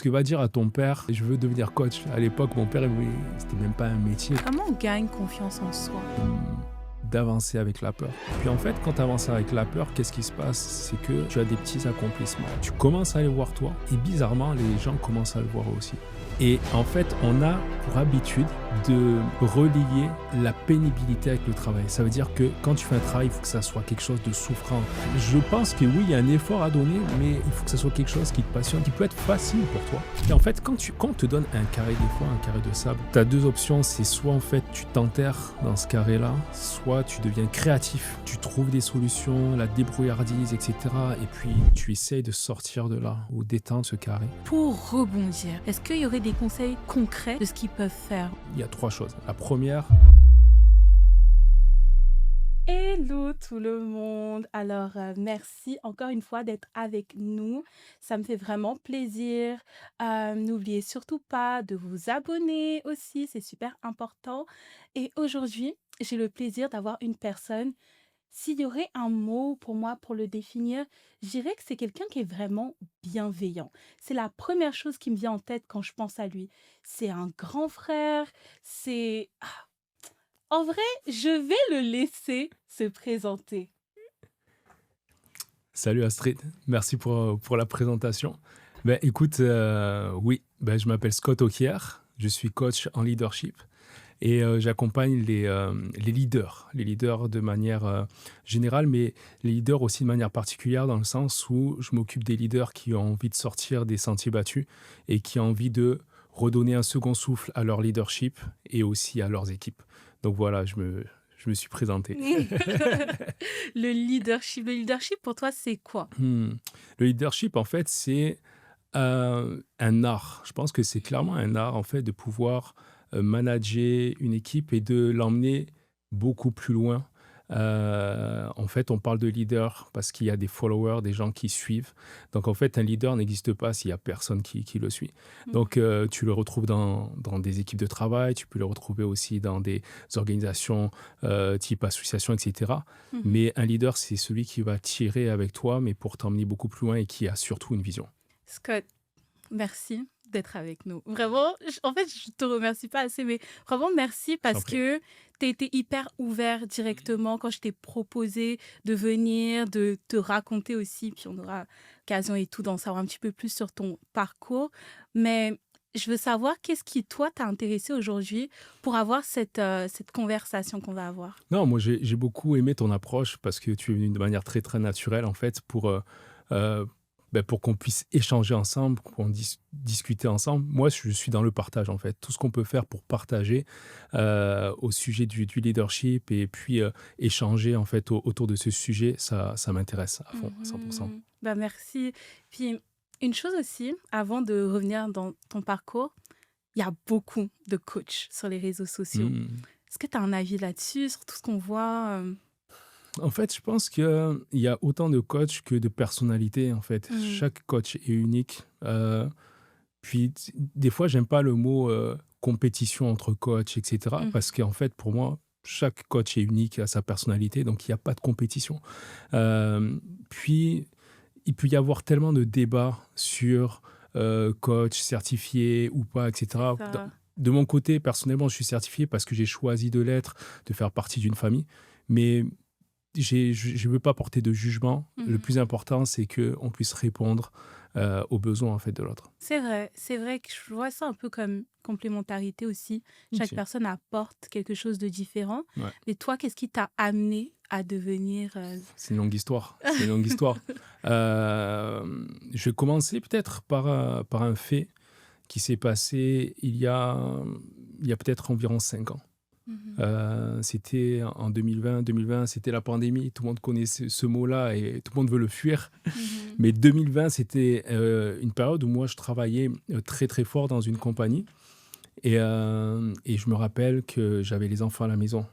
que va dire à ton père, je veux devenir coach. À l'époque, mon père, c'était même pas un métier. Comment on gagne confiance en soi? D'avancer avec la peur. Puis en fait, quand tu avances avec la peur, qu'est-ce qui se passe? C'est que tu as des petits accomplissements. Tu commences à les voir toi, et bizarrement, les gens commencent à le voir aussi. Et en fait, on a pour habitude de relier la pénibilité avec le travail. Ça veut dire que quand tu fais un travail, il faut que ça soit quelque chose de souffrant. Je pense que oui, il y a un effort à donner, mais il faut que ça soit quelque chose qui te passionne, qui peut être facile pour toi. Et en fait, quand on te donne un carré, des fois, un carré de sable, tu as deux options. C'est soit en fait, tu t'enterres dans ce carré-là, soit tu deviens créatif, tu trouves des solutions, la débrouillardise, etc. Et puis, tu essayes de sortir de là ou d'éteindre ce carré. Pour rebondir, est-ce qu'il y aurait des conseils concrets de ce qu'ils peuvent faire? Il y a trois choses. La première, Hello tout le monde. Alors, merci encore une fois d'être avec nous. Ça me fait vraiment plaisir. N'oubliez surtout pas de vous abonner aussi, c'est super important. Et aujourd'hui, j'ai le plaisir d'avoir une personne. S'il y aurait un mot pour moi pour le définir, je dirais que c'est quelqu'un qui est vraiment bienveillant. C'est la première chose qui me vient en tête quand je pense à lui. C'est un grand frère, c'est... En vrai, je vais le laisser se présenter. salut Astrid, merci pour la présentation. Ben, écoute, oui, ben, je m'appelle Scott Okier, je suis coach en leadership et j'accompagne les leaders de manière générale, mais les leaders aussi de manière particulière dans le sens où je m'occupe des leaders qui ont envie de sortir des sentiers battus et qui ont envie de redonner un second souffle à leur leadership et aussi à leurs équipes. Donc voilà, je me suis présenté. Le leadership pour toi, c'est quoi? Le leadership, en fait, c'est un art. Je pense que c'est clairement un art, en fait, de pouvoir manager une équipe et de l'emmener beaucoup plus loin. En fait, on parle de leader parce qu'il y a des followers, des gens qui suivent. Donc, en fait, un leader n'existe pas s'il n'y a personne qui le suit. Mhm. Donc, tu le retrouves dans des équipes de travail, tu peux le retrouver aussi dans des organisations type association, etc. Mhm. Mais un leader, c'est celui qui va tirer avec toi, mais pour t'emmener beaucoup plus loin et qui a surtout une vision. Scott, merci d'être avec nous. Vraiment, en fait, je te remercie pas assez, mais vraiment merci Je t'en parce prie. que tu as été hyper ouvert directement quand je t'ai proposé de venir, de te raconter aussi, puis on aura l'occasion et tout d'en savoir un petit peu plus sur ton parcours. Mais je veux savoir qu'est-ce qui, toi, t'a intéressé aujourd'hui pour avoir cette conversation qu'on va avoir. Non, moi, j'ai beaucoup aimé ton approche parce que tu es venu de manière très, très naturelle, en fait, euh, pour qu'on puisse échanger ensemble, qu'on discuter ensemble. Moi, je suis dans le partage, en fait. Tout ce qu'on peut faire pour partager au sujet du leadership et puis échanger, en fait, autour de ce sujet, ça m'intéresse à fond, à 100%. Bah, merci. Puis, une chose aussi, avant de revenir dans ton parcours, il y a beaucoup de coachs sur les réseaux sociaux. Hmm. Est-ce que tu as un avis là-dessus, sur tout ce qu'on voit? En fait, je pense qu'il y a autant de coachs que de personnalités, en fait. Mhm. Chaque coach est unique. Puis, des fois, j'aime pas le mot compétition entre coachs, etc. Mhm. Parce qu'en fait, pour moi, chaque coach est unique à sa personnalité, donc il n'y a pas de compétition. Puis, il peut y avoir tellement de débats sur coach certifié ou pas, C'est etc. ça. De mon côté, personnellement, je suis certifié parce que j'ai choisi de l'être, de faire partie d'une famille. Mais je ne veux pas porter de jugement. Le Mhm. plus important, c'est qu'on puisse répondre aux besoins en fait, de l'autre. C'est vrai que je vois ça un peu comme complémentarité aussi. Chaque Ok. personne apporte quelque chose de différent. Ouais. Mais toi, qu'est-ce qui t'a amené à devenir... C'est une longue histoire. C'est une longue histoire. Je vais commencer peut-être par un fait qui s'est passé il y a peut-être environ 5 ans. Mhm. C'était en 2020. 2020, c'était la pandémie. Tout le monde connaît ce mot-là et tout le monde veut le fuir. Mhm. Mais 2020, c'était une période où moi, je travaillais très, très fort dans une compagnie. Et je me rappelle que j'avais les enfants à la maison,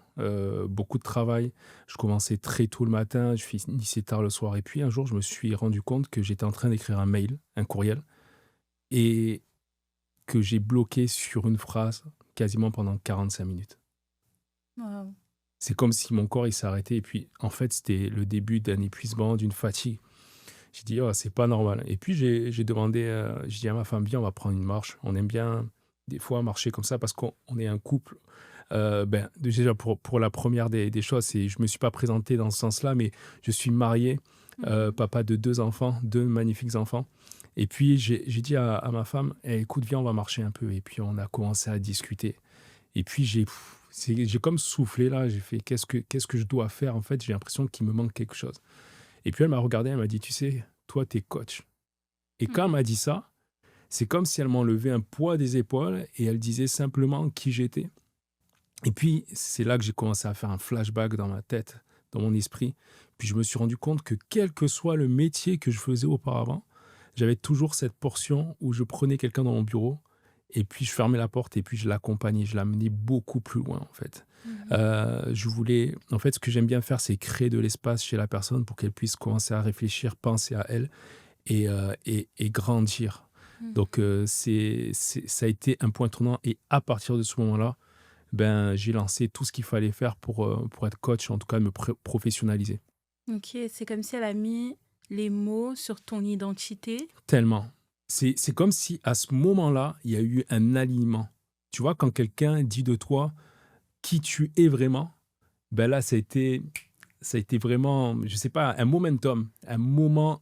beaucoup de travail. Je commençais très tôt le matin, je finissais tard le soir. Et puis un jour, je me suis rendu compte que j'étais en train d'écrire un mail, un courriel, et que j'ai bloqué sur une phrase quasiment pendant 45 minutes. Wow. C'est comme si mon corps il s'est arrêté. Et puis, en fait, c'était le début d'un épuisement, d'une fatigue. J'ai dit, oh, c'est pas normal. Et puis, j'ai demandé, j'ai dit à ma femme, viens, on va prendre une marche. On aime bien, des fois, marcher comme ça parce qu'on est un couple. Déjà, pour la première des choses, je ne me suis pas présenté dans ce sens-là, mais je suis marié, Mhm. papa de 2 enfants, 2 magnifiques enfants. Et puis, j'ai dit à ma femme, eh, écoute, viens, on va marcher un peu. Et puis, on a commencé à discuter. Et puis, j'ai comme soufflé là. J'ai fait, qu'est-ce que je dois faire? En fait, j'ai l'impression qu'il me manque quelque chose. Et puis, elle m'a regardé, elle m'a dit, tu sais, toi, t'es coach. Et quand elle Mhm. m'a dit ça, c'est comme si elle m'enlevait un poids des épaules et elle disait simplement qui j'étais. Et puis, c'est là que j'ai commencé à faire un flashback dans ma tête, dans mon esprit. Puis je me suis rendu compte que quel que soit le métier que je faisais auparavant, j'avais toujours cette portion où je prenais quelqu'un dans mon bureau et puis je fermais la porte et puis je l'accompagnais, je l'amenais beaucoup plus loin en fait. Mhm. En fait, ce que j'aime bien faire, c'est créer de l'espace chez la personne pour qu'elle puisse commencer à réfléchir, penser à elle et grandir. Mhm. Donc, ça a été un point tournant et à partir de ce moment-là, ben, j'ai lancé tout ce qu'il fallait faire pour être coach, en tout cas me professionnaliser. Ok, c'est comme si elle a mis les mots sur ton identité. Tellement. C'est comme si à ce moment-là, il y a eu un alignement. Tu vois, quand quelqu'un dit de toi qui tu es vraiment, ben là, ça a été vraiment, je sais pas, un momentum, un moment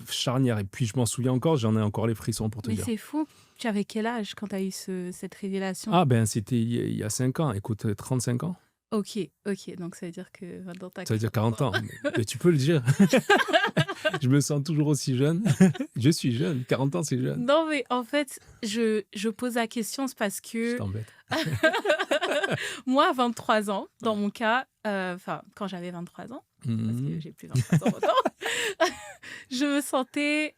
charnière. Et puis, je m'en souviens encore, j'en ai encore les frissons pour te Mais dire. c'est fou. Tu avais quel âge quand tu as eu cette révélation? Ah ben, c'était il y a 5 ans. Écoute, 35 ans. Ok, ok. Donc ça veut dire que maintenant tu as Ça veut dire 40 40 ans. ans. Mais tu peux le dire. Je me sens toujours aussi jeune. Je suis jeune. 40 ans, c'est jeune. Non, mais en fait, je pose la question, c'est parce Je que t'embête. moi, à 23 ans, dans Ouais. mon cas, enfin, quand j'avais 23 ans, parce que Mhm. j'ai plus 23 ans maintenant, je me sentais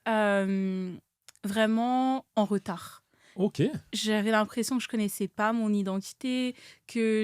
vraiment en retard. Ok. J'avais l'impression que je connaissais pas mon identité, que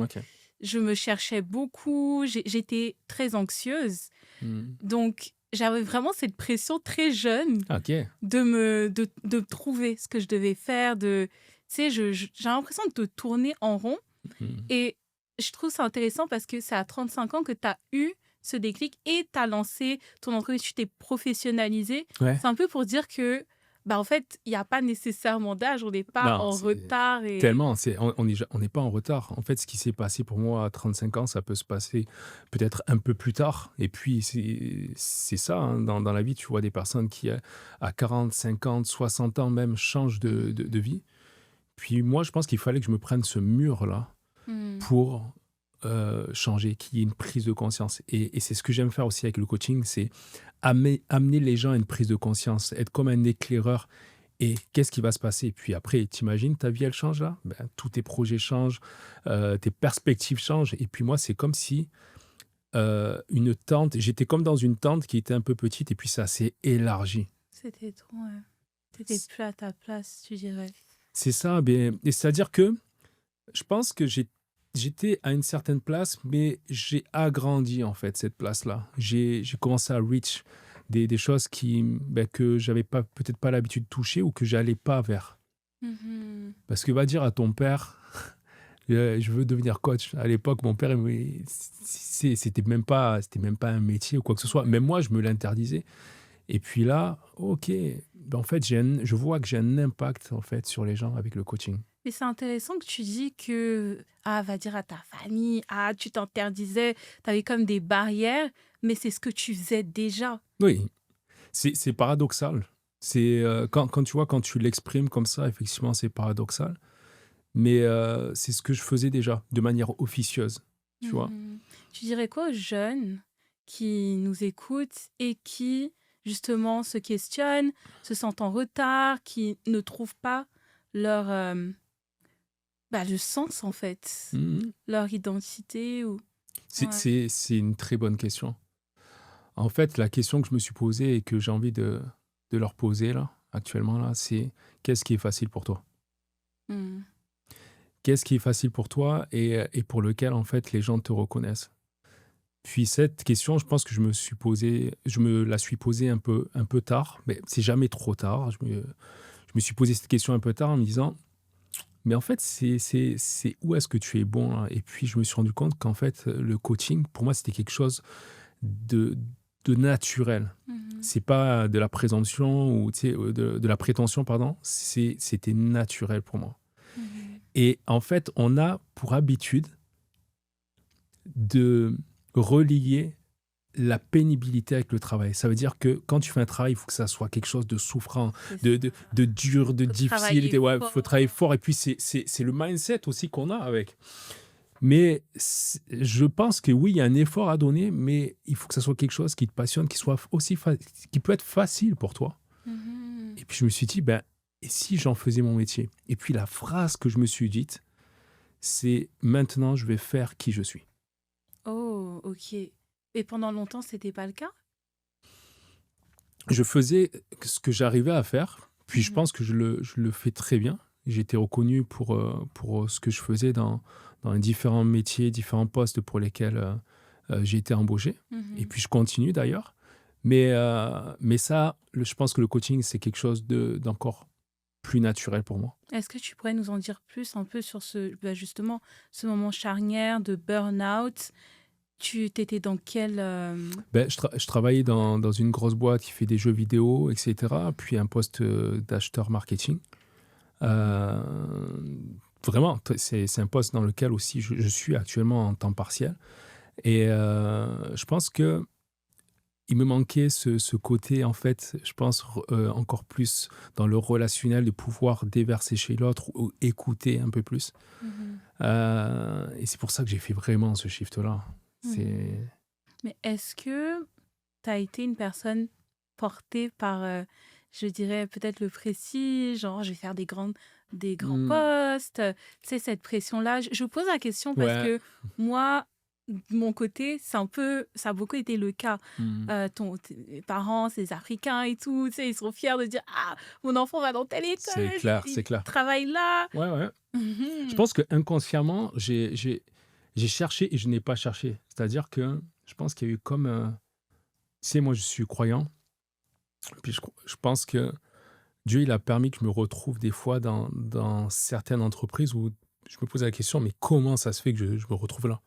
Ok. je me cherchais beaucoup, j'étais très anxieuse. Mhm. Donc, j'avais vraiment cette pression très jeune Ok. de trouver ce que je devais faire, tu sais, j'ai l'impression de te tourner en rond. Mhm. Et je trouve ça intéressant parce que c'est à 35 ans que tu as eu ce déclic et tu as lancé ton entreprise, tu t'es professionnalisé. Ouais. C'est un peu pour dire que, bah, en fait, il n'y a pas nécessairement d'âge, on n'est pas Non, en c'est retard. Et... tellement. On n'est pas en retard. En fait, ce qui s'est passé pour moi à 35 ans, ça peut se passer peut-être un peu plus tard. Et puis, c'est ça, hein, dans la vie. Tu vois des personnes qui, à 40, 50, 60 ans même, changent de vie. Puis moi, je pense qu'il fallait que je me prenne ce mur-là Mhm. pour changer, qu'il y ait une prise de conscience. Et c'est ce que j'aime faire aussi avec le coaching, c'est amener les gens à une prise de conscience, être comme un éclaireur. Et qu'est-ce qui va se passer? Puis après, t'imagines, ta vie, elle change là? Ben, tous tes projets changent, tes perspectives changent. Et puis moi, c'est comme si une tente, j'étais comme dans une tente qui était un peu petite et puis ça s'est élargi. C'était trop, ouais. T'étais plus à ta place, tu dirais. C'est ça, ben, et c'est-à-dire que je pense que j'étais à une certaine place, mais j'ai agrandi en fait cette place-là. J'ai commencé à reach des choses ben, que j'avais pas peut-être pas l'habitude de toucher ou que j'allais pas vers. Mhm. Parce que va dire à ton père, je veux devenir coach. À l'époque, mon père, c'était même pas un métier ou quoi que ce soit. Ouais. Même moi, je me l'interdisais. Et puis là, ok, ben, en fait, je vois que j'ai un impact en fait sur les gens avec le coaching. Mais c'est intéressant que tu dis que, ah, va dire à ta famille, ah, tu t'interdisais, tu avais comme des barrières, mais c'est ce que tu faisais déjà. Oui, c'est paradoxal. Quand tu vois, quand tu l'exprimes comme ça, effectivement, c'est paradoxal. Mais c'est ce que je faisais déjà, de manière officieuse. Tu vois? Mhm. Tu dirais quoi aux jeunes qui nous écoutent et qui, justement, se questionnent, se sentent en retard, qui ne trouvent pas leur, bah, le sens, en fait, Mhm. leur identité ou... C'est Ouais. c'est- c'est une très bonne question. En fait, la question que je me suis posée et que j'ai envie de leur poser là, actuellement, là, c'est qu'est-ce qui est facile pour toi? Mhm. Qu'est-ce qui est facile pour toi et pour lequel, en fait, les gens te reconnaissent? Puis cette question, je pense que je me la suis posée un peu tard, mais c'est jamais trop tard. Je me suis posé cette question un peu tard en me disant, mais en fait, c'est où est-ce que tu es bon là? Et puis je me suis rendu compte qu'en fait, le coaching, pour moi, c'était quelque chose de, de naturel. Mhm. C'est pas de la présomption ou tu sais, de la prétention, pardon. C'était naturel pour moi. Mhm. Et en fait, on a pour habitude de relier la pénibilité avec le travail. Ça veut dire que quand tu fais un travail, il faut que ça soit quelque chose de souffrant, C'est de ça. dur, de Faut difficile. travailler Ouais, il faut travailler fort. fort. Et puis, c'est le mindset aussi qu'on a avec. Mais je pense que oui, il y a un effort à donner, mais il faut que ça soit quelque chose qui te passionne, qui soit aussi qui peut être facile pour toi. Mhm. Et puis je me suis dit, ben, et si j'en faisais mon métier? Et puis la phrase que je me suis dite, c'est maintenant je vais faire qui je suis. Oh, ok. Et pendant longtemps, c'était pas le cas? Je faisais ce que j'arrivais à faire, puis je Mhm. pense que je le fais très bien. J'ai été reconnu pour ce que je faisais dans les différents métiers, différents postes pour lesquels j'ai été embauché. Et Mhm. puis je continue d'ailleurs. Mais ça, je pense que le coaching, c'est quelque chose d'encore plus naturel pour moi. Est-ce que tu pourrais nous en dire plus un peu sur justement, ce moment charnière de burn-out? Tu t'étais dans quel... Ben, je travaillais dans une grosse boîte qui fait des jeux vidéo, etc. Puis un poste d'acheteur marketing. Mhm. Euh, Vraiment, c'est un poste dans lequel aussi je suis actuellement en temps partiel. Et je pense que il me manquait ce côté, en fait, je pense, encore plus dans le relationnel, de pouvoir déverser chez l'autre ou écouter un peu plus. Mhm. Et c'est pour ça que j'ai fait vraiment ce shift-là. Mhm. C'est... Mais est-ce que tu as été une personne portée par, je dirais, peut-être le prestige, genre, je vais faire des grands Hmm, postes, tu sais, cette pression-là. Je vous pose la question parce ouais. que moi, de mon côté, ça a beaucoup été le cas. Hmm, Tes parents, c'est des Africains et tout, tu sais, ils sont fiers de dire, ah, mon enfant va dans telle école, c'est clair, il c'est clair. travaille là. Ouais, ouais. Je Mhm. pense que inconsciemment, j'ai cherché et je n'ai pas cherché. C'est-à-dire que je pense qu'il y a eu comme... tu sais, moi, je suis croyant. Puis je pense que Dieu, il a permis que je me retrouve des fois dans certaines entreprises où je me posais la question, mais comment ça se fait que je me retrouve là?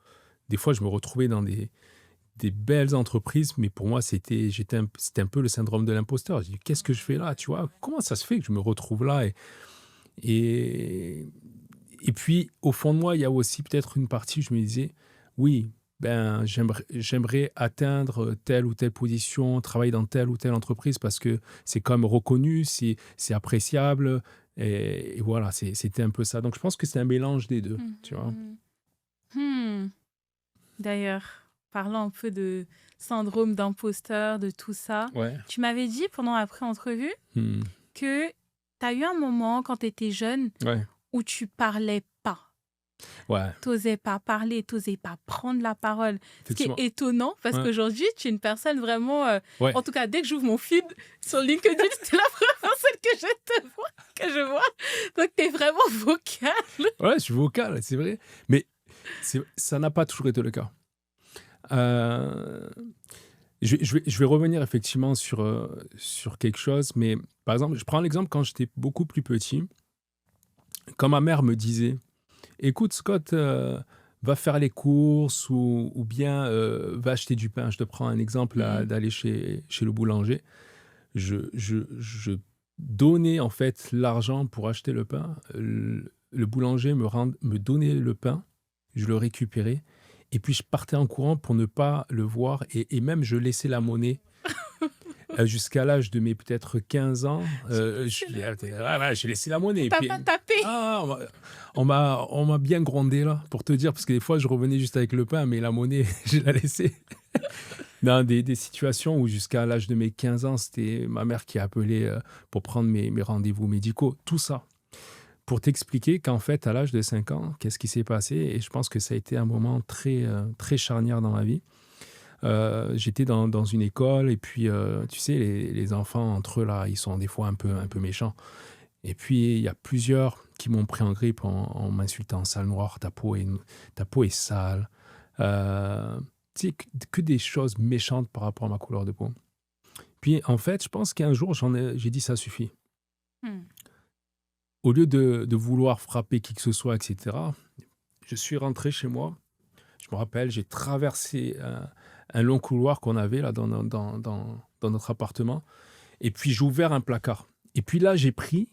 Des fois, je me retrouvais dans des belles entreprises, mais pour moi, c'était un peu le syndrome de l'imposteur. Je dis, qu'est-ce que je fais là? Tu vois, comment ça se fait que je me retrouve là? Et, et puis, au fond de moi, il y a aussi peut-être une partie où je me disais, oui, ben, j'aimerais atteindre telle ou telle position, travailler dans telle ou telle entreprise parce que c'est quand même reconnu, c'est appréciable. Et voilà, c'était un peu ça. Donc, je pense que c'est un mélange des deux, tu vois. Mhm. Hmm. D'ailleurs, parlant un peu de syndrome d'imposteur, de tout ça, Ouais. tu m'avais dit pendant la pré-entrevue Hmm. que tu as eu un moment quand tu étais jeune Ouais. où tu parlais pas. Ouais. T'osais pas parler, t'osais pas prendre la parole. Ce qui est Effectivement. étonnant parce Ouais. qu'aujourd'hui, tu es une personne vraiment... Ouais. en tout cas, dès que j'ouvre mon feed sur LinkedIn, c'est la première personne que je vois. Donc, tu es vraiment vocale. Ouais, je suis vocal, c'est vrai. Mais ça n'a pas toujours été le cas. Euh, je vais revenir effectivement sur quelque chose, mais par exemple, je prends l'exemple quand j'étais beaucoup plus petit, quand ma mère me disait, écoute Scott, va faire les courses ou bien va acheter du pain. Je te prends un exemple Mhm. d'aller chez le boulanger. Je donnais en fait l'argent pour acheter le pain. Le boulanger me donnait le pain, je le récupérais et puis je partais en courant pour ne pas le voir et même je laissais la monnaie jusqu'à l'âge de mes peut-être 15 ans. C'est la J'ai laissé la monnaie. Et T'as puis, pas tapé. ah, on m'a bien grondé là, pour te dire, parce que des fois je revenais juste avec le pain, mais la monnaie, je la laissais. Dans des situations où jusqu'à l'âge de mes 15 ans, c'était ma mère qui a appelé pour prendre mes rendez-vous médicaux. Tout ça pour t'expliquer qu'en fait, à l'âge de 5 ans, qu'est-ce qui s'est passé? Et je pense que ça a été un moment très charnière dans ma vie. J'étais dans une école et puis, tu sais, les enfants, entre eux, là, ils sont des fois un peu méchants. Et puis, il y a plusieurs qui m'ont pris en grippe en m'insultant, sale noire, ta peau est sale. Euh, Tu sais, que des choses méchantes par rapport à ma couleur de peau. Puis, en fait, je pense qu'un jour, j'ai dit, ça suffit. Hmm. Au lieu de vouloir frapper qui que ce soit, etc., je suis rentré chez moi. Je me rappelle, j'ai traversé un long couloir qu'on avait là dans notre appartement. Et puis, j'ai ouvert un placard. Et puis là, j'ai pris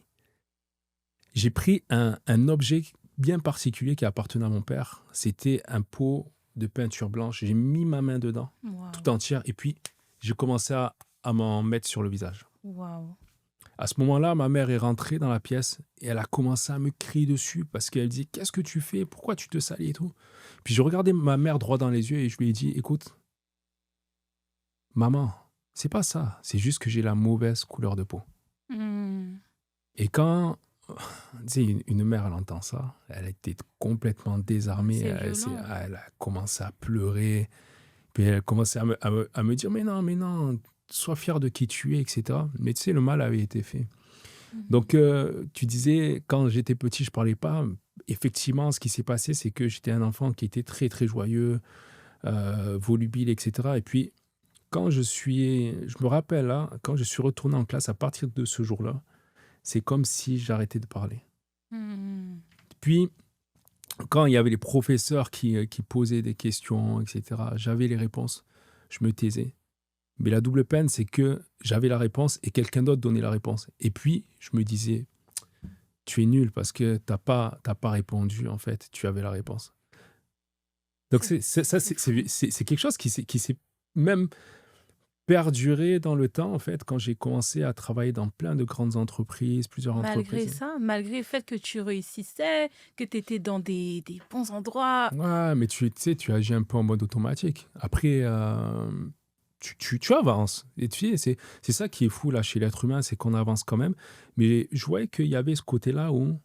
un objet bien particulier qui appartenait à mon père. C'était un pot de peinture blanche. J'ai mis ma main dedans, tout Waouh, entière. Et puis, j'ai commencé à m'en mettre sur le visage. waouh. À ce moment-là, ma mère est rentrée dans la pièce et elle a commencé à me crier dessus parce qu'elle dit: «Qu'est-ce que tu fais? Pourquoi tu te salis et tout?» Puis je regardais ma mère droit dans les yeux et je lui ai dit: «Écoute, maman, c'est pas ça. C'est juste que j'ai la mauvaise couleur de peau.» Mmh. Et quand, tu sais, une mère, elle entend ça, elle était complètement Ouais, désarmée. c'est Elle violent. elle a commencé à pleurer. Puis elle a commencé à me dire: mais non, sois fier de qui tu es, etc. Mais tu sais, le mal avait été fait. Mmh. Donc, tu disais, quand j'étais petit, je parlais pas. Effectivement, ce qui s'est passé, c'est que j'étais un enfant qui était très, très joyeux, volubile, etc. Et puis, je me rappelle, là, quand je suis retourné en classe, à partir de ce jour-là, c'est comme si j'arrêtais de parler. Mmh. Puis, quand il y avait les professeurs qui posaient des questions, etc., j'avais les réponses, je me taisais. Mais la double peine, c'est que j'avais la réponse et quelqu'un d'autre donnait la réponse. Et puis, je me disais: «Tu es nul parce que t'as pas répondu, en fait, tu avais la réponse.» Donc C'est c'est ça, c'est fou. c'est quelque chose qui s'est même perduré dans le temps, en fait, quand j'ai commencé à travailler dans plein de grandes entreprises, plusieurs Malgré entreprises. ça, malgré le fait que tu réussissais, que tu étais dans des bons endroits. Ouais, mais tu sais, tu agis un peu en mode automatique. Après, tu avances. Et tu sais, c'est ça qui est fou là chez l'être humain, c'est qu'on avance quand même. Mais je voyais qu'il y avait ce côté-là où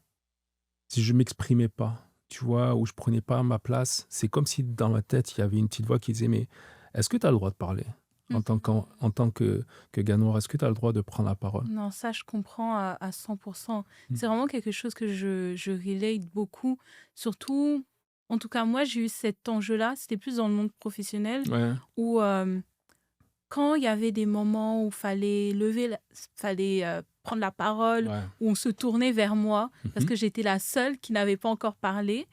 si je m'exprimais pas, tu vois, où je prenais pas ma place, c'est comme si dans ma tête, il y avait une petite voix qui disait: «Mais est-ce que tu as le droit de parler? En tant Mmh. que gars noir, est-ce que tu as le droit de prendre la parole?» Non, ça, je comprends à 100%. Mm. C'est vraiment quelque chose que je relate beaucoup. Surtout, en tout cas, moi, j'ai eu cet enjeu-là. C'était plus dans le monde professionnel Ouais, où, quand il y avait des moments où fallait prendre la parole, ouais. où on se tournait vers moi, parce Mhm. que j'étais la seule qui n'avait pas encore parlé,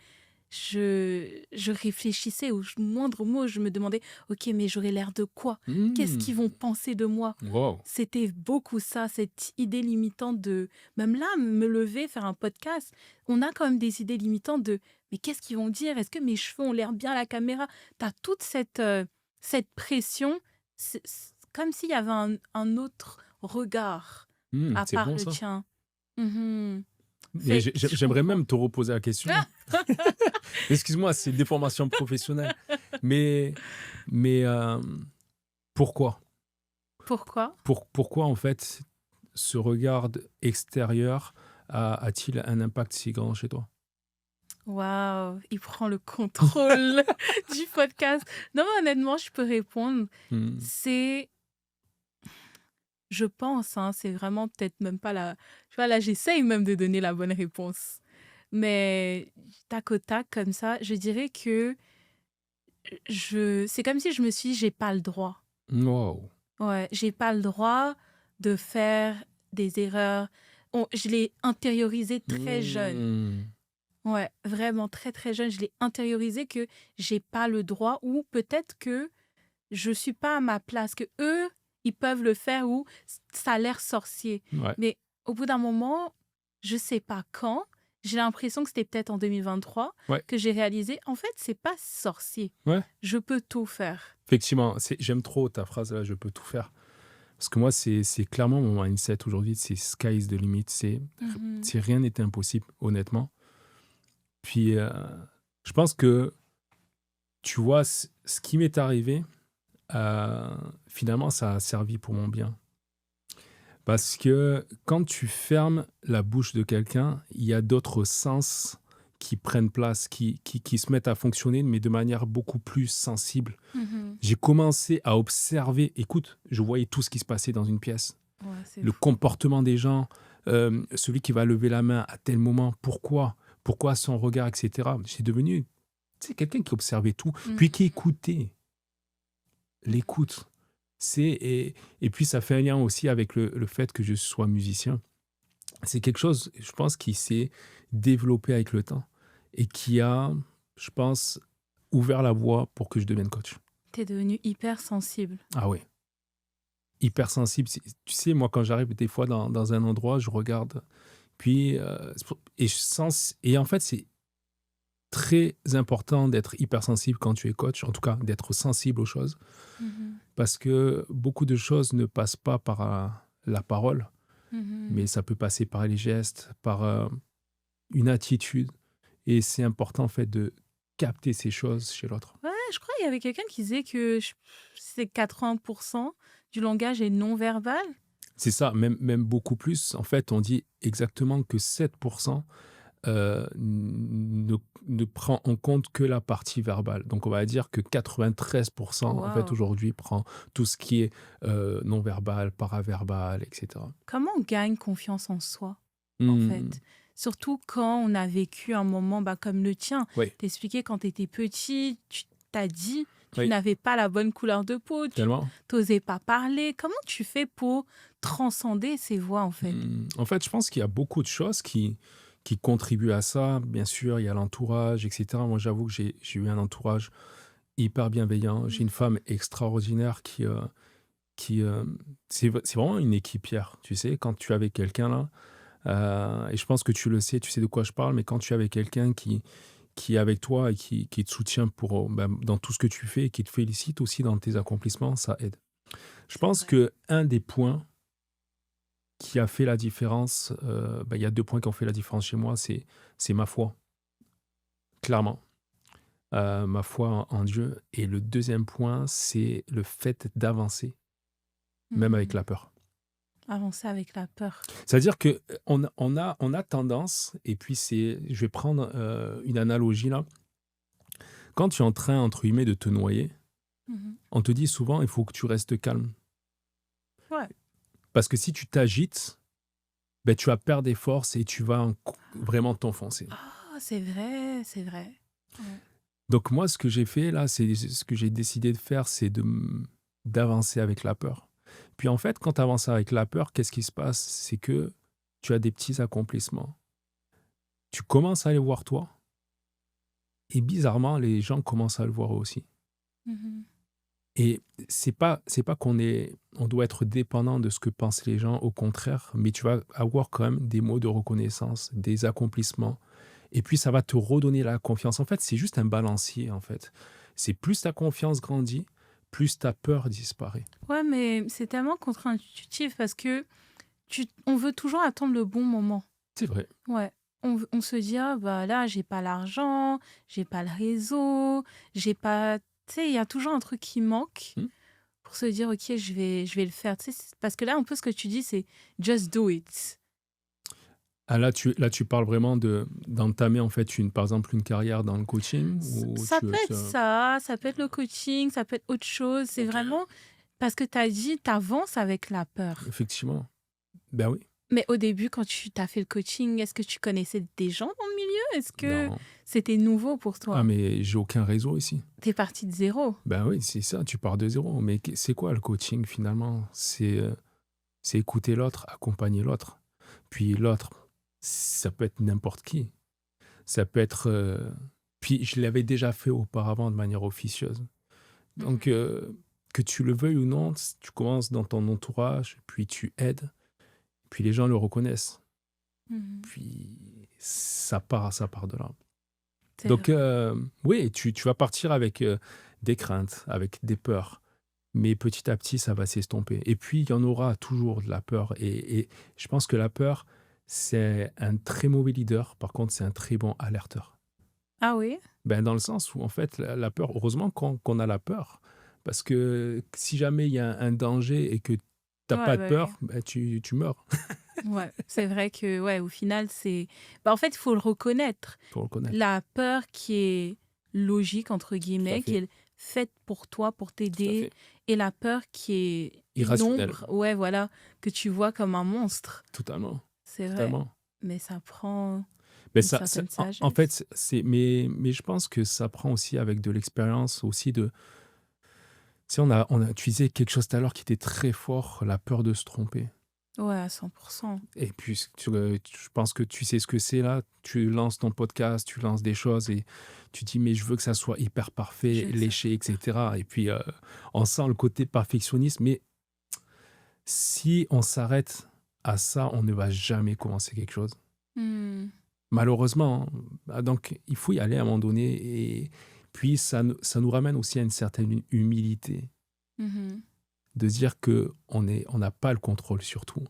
je réfléchissais au moindre mot, je me demandais, ok, mais j'aurais l'air de quoi? Qu'est-ce qu'ils vont Mm. penser de moi? Wow. C'était beaucoup ça, cette idée limitante de, même là, me lever, faire un podcast, on a quand même des idées limitantes de, mais qu'est-ce qu'ils vont dire? Est-ce que mes cheveux ont l'air bien à la caméra? T'as toute cette pression, c'est comme s'il y avait un autre regard Mm, à c'est part bon le ça. tien. Mhm. Mais Je j'aimerais comprends. même te reposer la question. Excuse-moi, c'est des formations professionnelles. Mais, mais pourquoi? Pourquoi? Pourquoi, en fait, ce regard extérieur a-t-il un impact si grand chez toi? Waouh, il prend le contrôle du podcast. Non, mais honnêtement, je peux répondre. Hmm. C'est, je pense, hein, c'est vraiment peut-être même pas la... Tu vois, là, j'essaye même de donner la bonne réponse. Mais tac au tac, comme ça, je dirais que c'est comme si je me suis dit, j'ai pas le droit. Wow. Ouais, j'ai pas le droit de faire des erreurs. Je l'ai intériorisé très jeune. Hmm. Ouais, vraiment très très jeune, je l'ai intériorisé que j'ai pas le droit ou peut-être que je suis pas à ma place, que eux, ils peuvent le faire ou ça a l'air sorcier. Ouais, Mais au bout d'un moment, je sais pas quand, j'ai l'impression que c'était peut-être en 2023 ouais, que j'ai réalisé, en fait, c'est pas sorcier. ouais. Je peux tout faire. Effectivement, j'aime trop ta phrase là, je peux tout faire. Parce que moi, c'est clairement mon mindset aujourd'hui, c'est sky is the limit. Mhm. Rien n'est impossible, honnêtement. Puis, je pense que, tu vois, ce qui m'est arrivé, finalement, ça a servi pour mon bien. Parce que quand tu fermes la bouche de quelqu'un, il y a d'autres sens qui prennent place, qui se mettent à fonctionner, mais de manière beaucoup plus sensible. Mhm. J'ai commencé à observer, écoute, je voyais tout ce qui se passait dans une pièce. Ouais, c'est Le fou. comportement des gens, celui qui va lever la main à tel moment, pourquoi son regard, etc. J'ai devenu, tu sais, quelqu'un qui observait tout, puis qui Mhm. écoutait. L'écoute. Et puis ça fait un lien aussi avec le fait que je sois musicien. C'est quelque chose, je pense, qui s'est développé avec le temps et qui a, je pense, ouvert la voie pour que je devienne coach. T'es devenu hypersensible. Ah oui, hypersensible. Tu sais, moi, quand j'arrive des fois dans un endroit, je regarde, puis, et je sens, et en fait, c'est très important d'être hypersensible quand tu es coach, en tout cas, d'être sensible aux choses, Mmh. parce que beaucoup de choses ne passent pas par la parole, mais Mmh. ça peut passer par les gestes, par une attitude, et c'est important, en fait, de capter ces choses chez l'autre. Ouais, je crois qu'il y avait quelqu'un qui disait que c'est 80% du langage est non verbal. C'est ça, même beaucoup plus. En fait, on dit exactement que 7% ne prend en compte que la partie verbale. Donc, on va dire que 93%, en fait, Waouh! aujourd'hui, prend tout ce qui est non-verbal, paraverbal, etc. Comment on gagne confiance en soi, en Hmm, fait? Surtout quand on a vécu un moment, bah, comme le tien. oui, T'expliquais quand tu étais petit, tu t'as dit, tu oui, n'avais pas la bonne couleur de peau, tu tellement. t'osais pas parler. Comment tu fais pour transcender ces voix, en fait? En fait, je pense qu'il y a beaucoup de choses qui contribuent à ça. Bien sûr, il y a l'entourage, etc. Moi, j'avoue que j'ai eu un entourage hyper bienveillant. J'ai Mmh. une femme extraordinaire qui c'est vraiment une équipière, tu sais, quand tu es avec quelqu'un là, et je pense que tu sais de quoi je parle, mais quand tu es avec quelqu'un qui est avec toi et qui te soutient pour, dans tout ce que tu fais et qui te félicite aussi dans tes accomplissements, ça aide. Je C'est pense vrai. que un des points qui a fait la différence, il y a 2 points qui ont fait la différence chez moi, c'est ma foi, clairement, ma foi en Dieu, et le deuxième point, c'est le fait d'avancer, même avec Mmh. la peur. Avancer avec la peur. C'est-à-dire que, on a tendance, et puis je vais prendre, une analogie là. Quand tu es en train, entre guillemets, de te noyer, Mmh. on te dit souvent: «Il faut que tu restes calme». Ouais. Parce que si tu t'agites, tu vas perdre des forces et tu vas vraiment t'enfoncer. Ah, c'est vrai, c'est vrai. Ouais. Donc moi, ce que j'ai fait là, c'est ce que j'ai décidé de faire, c'est d'avancer avec la peur. Puis en fait, quand tu avances avec la peur, qu'est-ce qui se passe? C'est que tu as des petits accomplissements. Tu commences à les voir toi, et bizarrement, les gens commencent à le voir aussi. Mmh. Et c'est pas on doit être dépendant de ce que pensent les gens, au contraire, mais tu vas avoir quand même des mots de reconnaissance, des accomplissements, et puis ça va te redonner la confiance. En fait, c'est juste un balancier, en fait. C'est plus ta confiance grandit, plus ta peur disparaît. Ouais, mais c'est tellement contre-intuitif parce que on veut toujours attendre le bon moment. C'est vrai. Ouais. On se dit, ah, bah là, j'ai pas l'argent, j'ai pas le réseau, j'ai pas. Tu sais, il y a toujours un truc qui manque Mmh. pour se dire, ok, je vais le faire. Tu sais, parce que là, un peu ce que tu dis, c'est just do it. Ah, là, tu parles vraiment d'entamer, en fait, par exemple, une carrière dans le coaching, ou Ça peut être ça, ça peut être le coaching, ça peut être autre chose. C'est OK, vraiment parce que tu as dit, tu avances avec la peur. effectivement. Ben oui. Mais au début, quand tu as fait le coaching, est-ce que tu connaissais des gens dans le milieu? Est-ce que Non. c'était nouveau pour Ah, toi? mais j'ai aucun réseau ici. T'es parti de zéro. Ben oui, c'est ça, tu pars de zéro. Mais c'est quoi le coaching finalement? C'est écouter l'autre, accompagner l'autre. Puis l'autre, ça peut être n'importe qui. Ça peut être. Puis je l'avais déjà fait auparavant de manière officieuse. Donc, Mhm. que tu le veuilles ou non, tu commences dans ton entourage, puis tu aides, puis les gens le reconnaissent. Mhm. Puis ça part de là. C'est Donc, vrai. oui, tu vas partir avec des craintes, avec des peurs. Mais petit à petit, ça va s'estomper. Et puis, il y en aura toujours de la peur. Et je pense que la peur, c'est un très mauvais leader. Par contre, c'est un très bon alerteur. Ah oui? Ben, dans le sens où, en fait, la peur, heureusement qu'on a la peur. Parce que si jamais il y a un danger et que tu n'as Ouais, pas de bah oui. peur, ben, tu meurs. Ouais, c'est vrai que, ouais, au final, c'est. Bah, en fait, il faut le reconnaître. Faut le reconnaître. La peur qui est logique, entre Tout à guillemets, qui fait. est faite pour toi, pour Tout à t'aider, fait. et la peur qui est une Irrationnel. ombre, ouais, voilà, que tu vois comme un monstre. Totalement. C'est vrai. Totalement. Mais ça prend Mais une certaine en fait, sagesse. mais je pense que ça prend aussi avec de l'expérience aussi de. Tu sais, tu disais quelque chose tout à l'heure qui était très fort, la peur de se tromper. Ouais, à 100%. Et puis, je pense que tu sais ce que c'est là. Tu lances ton podcast, tu lances des choses et tu dis, mais je veux que ça soit hyper Je parfait, veux que ça léché, soit etc. parfait. Et puis, on sent le côté perfectionniste. Mais si on s'arrête à ça, on ne va jamais commencer quelque chose. Mmh. Malheureusement, hein. Donc, il faut y aller à un moment donné. Et puis, ça nous ramène aussi à une certaine humilité Mmh. de dire que on n'a pas le contrôle sur tout.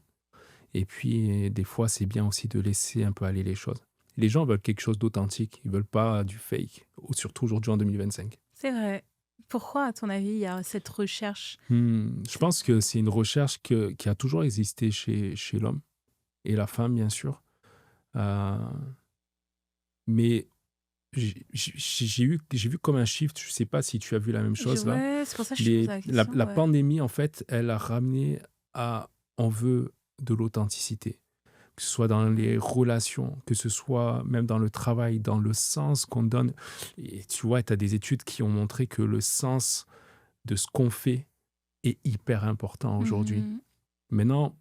Et puis, des fois, c'est bien aussi de laisser un peu aller les choses. Les gens veulent quelque chose d'authentique, ils veulent pas du fake, surtout aujourd'hui en 2025. C'est vrai. Pourquoi, à ton avis, il y a cette recherche? Je pense que c'est une recherche qui a toujours existé chez l'homme et la femme, bien sûr. Euh, mais j'ai vu comme un shift, je sais pas si tu as vu la même chose là. Ouais, c'est pour ça que je te pose la question, La ouais. pandémie, en fait, elle a ramené on veut de l'authenticité. Que ce soit dans les Mmh. relations, que ce soit même dans le travail, dans le sens qu'on donne. Et tu vois, tu as des études qui ont montré que le sens de ce qu'on fait est hyper important aujourd'hui. Mmh. Maintenant,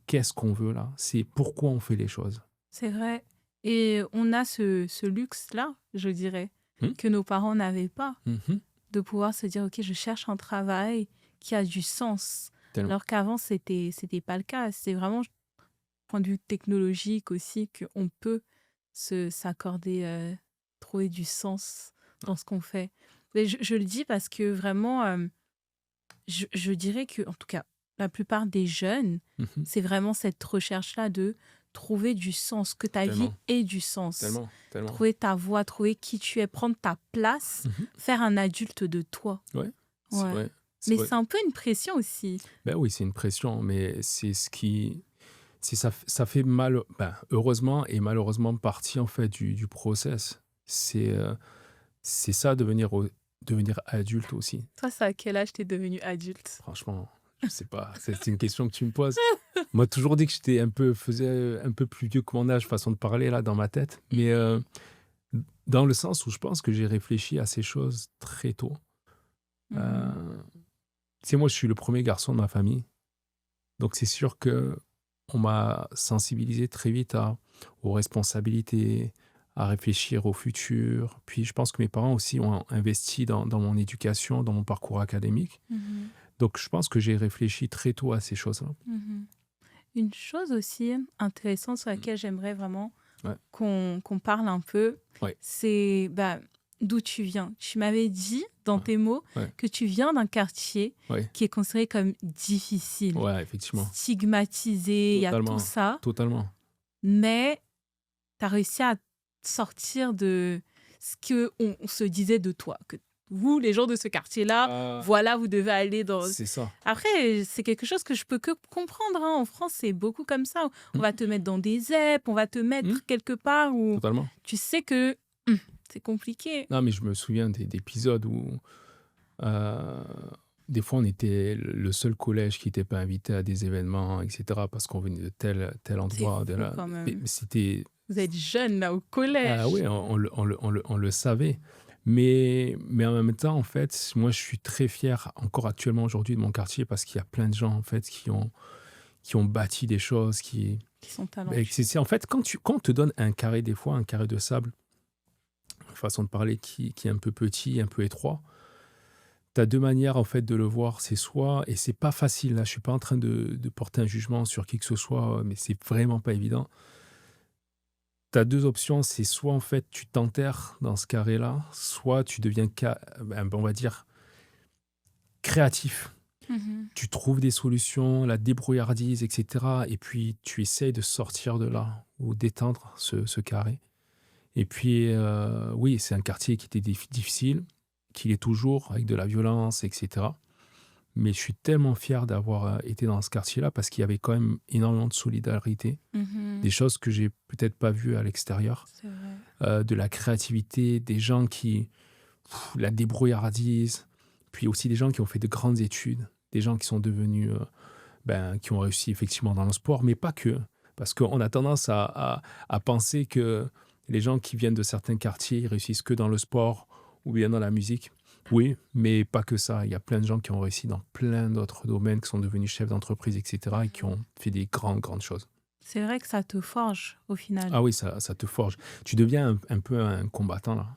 qu'est-ce qu'on veut là? C'est pourquoi on fait les choses. C'est vrai et on a ce luxe-là, je dirais, Hmm. que nos parents n'avaient pas, Mhm. de pouvoir se dire: «OK, je cherche un travail qui a du sens». Tellement. Alors qu'avant, c'était pas le cas. C'est vraiment, point de vue technologique aussi, qu'on peut s'accorder, trouver du sens dans ce qu'on fait. Mais je le dis parce que vraiment, je dirais que, en tout cas, la plupart des jeunes, Mhm. c'est vraiment cette recherche-là de trouver du sens, que ta vie Tellement, ait du sens. tellement, tellement. Trouver ta voie, trouver qui tu es, prendre ta place, Mhm. faire un adulte de toi. Ouais, c'est Ouais. vrai. C'est Mais vrai. c'est un peu une pression aussi. Ben oui, c'est une pression, mais ça fait mal, ben, heureusement et malheureusement partie en fait du process. C'est c'est ça devenir adulte aussi. Toi, c'est à quel âge t'es devenu adulte? Franchement, je sais pas. C'est une question que tu me poses. On m'a toujours dit que faisais un peu plus vieux que mon âge, façon de parler là dans ma tête. Mais dans le sens où je pense que j'ai réfléchi à ces choses très tôt. Mhm. Euh, Tu sais, moi, je suis le premier garçon de ma famille. Donc, c'est sûr que on m'a sensibilisé très vite aux responsabilités, à réfléchir au futur. Puis, je pense que mes parents aussi ont investi dans mon éducation, dans mon parcours académique. Mhm. Donc, je pense que j'ai réfléchi très tôt à ces choses-là. Mhm. Une chose aussi intéressante sur laquelle j'aimerais vraiment Ouais, qu'on parle un peu, ouais, c'est bah, d'où tu viens. Tu m'avais dit dans ouais, tes mots ouais, que tu viens d'un quartier ouais, qui est considéré comme difficile, ouais, effectivement. stigmatisé, il y a tout Totalement, ça, totalement. mais tu as réussi à sortir de ce que on se disait de toi, que vous, les gens de ce quartier-là, Ah, voilà, vous devez aller dans... c'est ça. Après, c'est quelque chose que je peux que comprendre, hein. En France, c'est beaucoup comme ça. On va Hmm, te mettre dans des ZEP, on va te hmm, mettre quelque part où totalement. tu sais que c'est compliqué. Non, mais je me souviens d'épisodes où euh, des fois on était le seul collège qui n'était pas invité à des événements, etc. parce qu'on venait de tel C'est endroit. fou quand même. Mais c'était... Vous êtes jeune là au Ah oui, collège. on le savait. Mais en même temps, en fait, moi, je suis très fier, encore actuellement aujourd'hui, de mon quartier parce qu'il y a plein de gens, en fait, qui ont bâti des choses, Qui sont ben, talentueux. en fait, quand on te donne un carré, des fois, un carré de sable, une façon de parler qui est un peu petit, un peu étroit, tu as deux manières, en fait, de le voir. C'est soit, et c'est pas facile, là, je suis pas en train de porter un jugement sur qui que ce soit, mais c'est vraiment pas évident. Tu as deux options, c'est soit, en fait, tu t'enterres dans ce carré-là, soit tu deviens, ben, on va dire, créatif. Mhm. Tu trouves des solutions, la débrouillardise, etc. Et puis, tu essayes de sortir de là ou d'éteindre ce carré. Et puis, oui, c'est un quartier qui était difficile, qu'il est toujours, avec de la violence, etc. Mais je suis tellement fier d'avoir été dans ce quartier-là parce qu'il y avait quand même énormément de solidarité, des Mhm. choses que j'ai peut-être pas vues à l'extérieur, C'est vrai. de la créativité, des gens la débrouillardise, puis aussi des gens qui ont fait de grandes études, des gens qui sont devenus, ben, qui ont réussi effectivement dans le sport, mais pas que. Parce qu'on a tendance à penser que les gens qui viennent de certains quartiers, ils réussissent que dans le sport ou bien dans la musique. Oui, mais pas que ça. Il y a plein de gens qui ont réussi dans plein d'autres domaines, qui sont devenus chefs d'entreprise, etc., et qui ont fait des grandes, grandes choses. C'est vrai que ça te forge au final. Ah oui, ça te forge. Tu deviens un peu un combattant, là.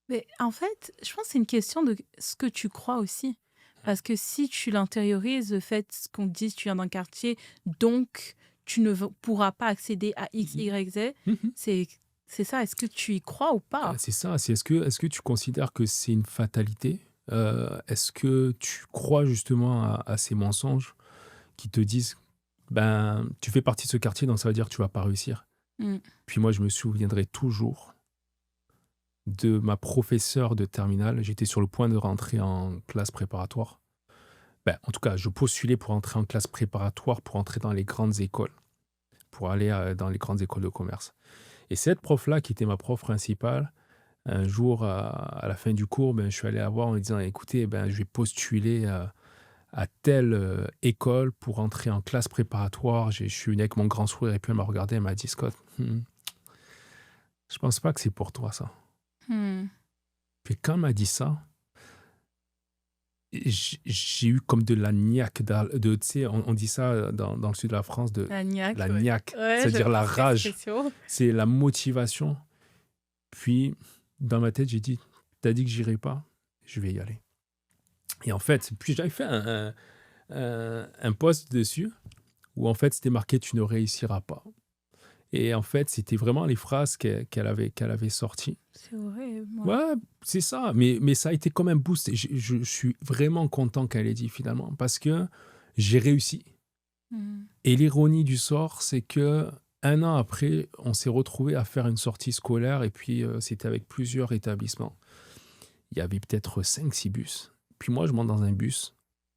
Mais en fait, je pense que c'est une question de ce que tu crois aussi. Parce que si tu l'intériorises, le fait qu'on te dise tu viens d'un quartier, donc tu ne pourras pas accéder à X, Mhm. Y, Z, Mhm. c'est c'est ça. Est-ce que tu y crois ou pas? C'est ça. Est-ce que tu considères que c'est une fatalité? Est-ce que tu crois justement à ces mensonges qui te disent, ben, tu fais partie de ce quartier, donc ça veut dire que tu vas pas réussir. Mm. Puis moi, je me souviendrai toujours de ma professeure de terminale. J'étais sur le point de rentrer en classe préparatoire. Ben, en tout cas, je postulais pour entrer en classe préparatoire pour entrer dans les grandes écoles, pour aller dans les grandes écoles de commerce. Et cette prof-là, qui était ma prof principale, un jour, à la fin du cours, ben, je suis allé la voir en lui disant, écoutez, ben, je vais postuler à telle école pour entrer en classe préparatoire. Je suis venu avec mon grand sourire et puis elle m'a regardé, elle m'a dit, Scott, je pense pas que c'est pour toi ça. Hmm. Puis quand elle m'a dit ça, j'ai eu comme de la niaque, tu sais, on dit ça dans le sud de la France, de La niaque, la ouais. niaque, Ouais, c'est-à-dire j'aime la bien cette rage, expression. c'est la motivation. Puis dans ma tête, j'ai dit, t'as dit que j'irai pas, je vais y aller. Et en fait, puis j'avais fait un post dessus où en fait c'était marqué tu ne réussiras pas. Et en fait, c'était vraiment les phrases qu'elle avait sorties. C'est horrible, moi. Ouais, c'est ça. Mais ça a été comme un boost. Je suis vraiment content qu'elle ait dit finalement parce que j'ai réussi. Hmm. Et l'ironie du sort, c'est que un an après, on s'est retrouvé à faire une sortie scolaire et puis c'était avec plusieurs établissements. Il y avait peut-être 5 6 bus. Puis moi, je monte dans un bus,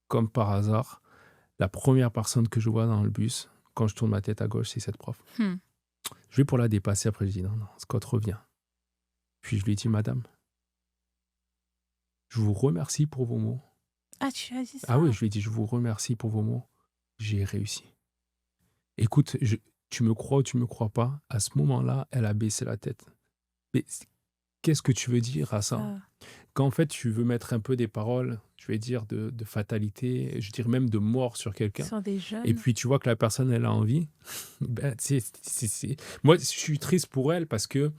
comme par hasard. La première personne que je vois dans le bus, quand je tourne ma tête à gauche, c'est cette prof. Hmm. Je vais pour la dépasser. Après, je dis non, non, Scott, reviens. Puis je lui ai dit, madame, je vous remercie pour vos mots. Ah, tu as dit Ah oui, ça? je lui ai dit, je vous remercie pour vos mots. J'ai réussi. Écoute, tu me crois ou tu me crois pas, à ce moment-là, elle a baissé la tête. Mais qu'est-ce que tu veux dire à ça? Ça. Quand en fait, tu veux mettre un peu des paroles, je vais dire, de fatalité, je dirais même de mort sur quelqu'un, Sur des et jeunes. puis tu vois que la personne, elle a envie, ben, moi, je suis triste pour elle parce que